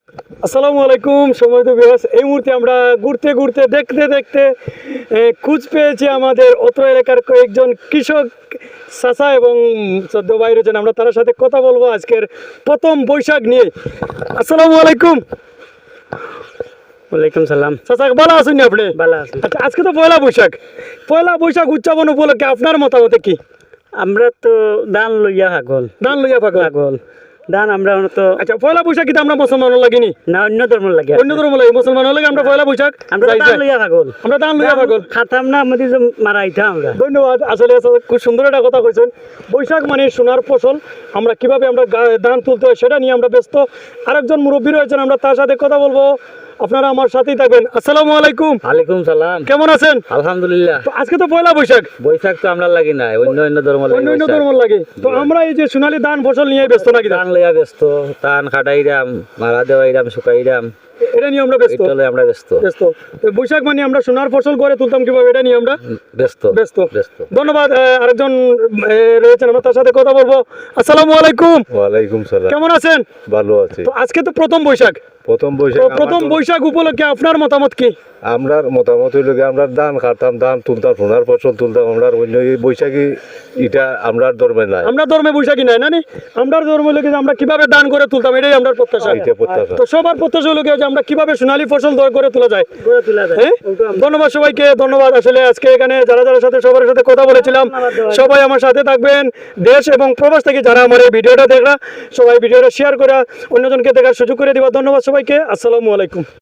আসসালামু আলাইকুম সম্মানিত ভিউয়ার্স, এই মুহূর্তে আমরা ঘুরতে ঘুরতে দেখতে দেখতে খোঁজ পেয়েছি আমাদের অত্র এলাকার কয়েকজন কৃষক চাচা এবং সদ্য ভাই রয়েছেন। আমরা তার সাথে কথা বলবো আজকের প্রথম বৈশাখ নিয়ে। আসসালামু আলাইকুম। ওয়ালাইকুম সালাম। চাচা ভালো আছেন আপনি? ভালো আছি। আচ্ছা, আজকে তো পয়লা বৈশাখ উদযাপন উপলক্ষে আপনার মতামত কি? আমরা তো দান লইয়া পাগল। দান লইয়া পাগল। দান আমরা তো আচ্ছা, পয়লা বৈশাখ কিন্তু আমরা মুসলমান লাগেনি, না অন্য ধর্ম লাগে। অন্য ধর্ম লাগে, মুসলমান লাগে আমরা পয়লা বৈশাখ আমরা দান লইয়া পাগল। আমরা দান লইয়া পাগল খাতাম না আমাদের যে মারাইতাম আমরা। ধন্যবাদ। আসলে খুব সুন্দর একটা কথা কইছেন। বৈশাখ মানে সোনার ফসল, আমরা কিভাবে আমরা ধান তুলতে হয় সেটা নিয়ে আমরা ব্যস্ত। আরেকজন মুরব্বী রয়েছেন, আমরা তার সাথে কথা বলবো। আপনারা আমার সাথেই থাকবেন। আসসালামু আলাইকুম। ওয়ালাইকুম সালাম। কেমন আছেন? আলহামদুলিল্লাহ। তো আজকে তো পয়লা বৈশাখ। বৈশাখ তো আমরা লাগি না, অন্য অন্য ধর্ম লাগে। অন্য অন্য ধর্ম লাগে। তো আমরা এই যে সোনালী ধান ফসল নিয়ে ব্যস্ত নাকি? দান লইয়া ব্যস্ত, ধান খাটাইরাম, মারা দেওয়াইরাম, শুকাইরাম, এটা নিয়ে আমরা ব্যস্ত। এটা লইয়া আমরা ব্যস্ত। তো বৈশাখ মানে আমরা সোনার ফসল করে তুলতাম কিভাবে, এটা নিয়ে আমরা ব্যস্ত। ধন্যবাদ। আরেকজন রয়েছেন, আমরা তার সাথে কথা বলবো। আসসালামু আলাইকুম। ওয়ালাইকুম সালাম। কেমন আছেন? ভালো আছি। তো আজকে তো প্রথম বৈশাখ। প্রথম বৈশাখ উপলক্ষে আপনার মতামত কি? আমরা মতামত হইল আমরা ধান কাটতাম, ধান তুলতাম, সোনার ফসল তুলতাম। আমরা অন্য এই বৈশাখী এটা আমরা ধর্মে নাই। আমরা ধর্মে বৈশাখী নাই, না আমরা ধর্ম লোকে আমরা কিভাবে দান করে তুলতাম, এটাই আমরা প্রত্যাশা। তো সবার প্রত্যাশা লোকে যে আমরা কিভাবে সোনালী ফসল করে তোলা যায়। ধন্যবাদ সবাইকে, ধন্যবাদ। আসলে আজকে এখানে যারা যারা সাথে সবার সাথে কথা বলেছিলাম, সবাই আমার সাথে থাকবেন। দেশ এবং প্রবাস থেকে যারা আমার এই ভিডিওটা দেখরা, সবাই ভিডিওটা শেয়ার করে অন্যজনকে দেখার সুযোগ করে দিবা। ধন্যবাদ সবাইকে। আসসালামু আলাইকুম।